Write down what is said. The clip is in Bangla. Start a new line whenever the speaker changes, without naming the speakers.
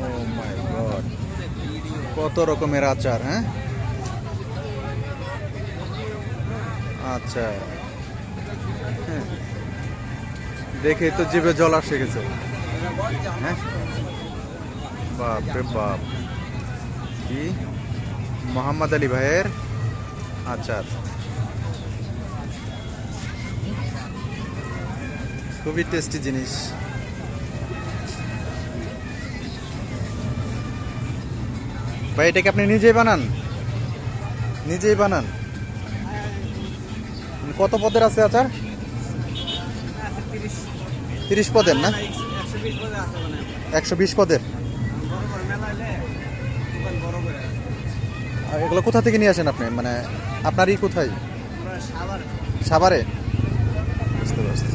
ও মাই গড, কত রকমের আচার! হ্যাঁ, আচ্ছা। হ্যাঁ, দেখে তো জিভে জল আসে গেছে। হ্যাঁ, বাপ রে বাপ, কি মোহাম্মদ আলী ভাইয়ের আচার, খুবই টেস্টি জিনিস। ভাই, এটাকে আপনি নিজেই বানান? নিজেই বানান? কত পদের আছে আচার? 30 পদের না? 120 পদের। আর এগুলো কোথা থেকে নিয়ে আসেন আপনি? মানে আপনারই কোথায়? সাভারে? বুঝতে পারছি।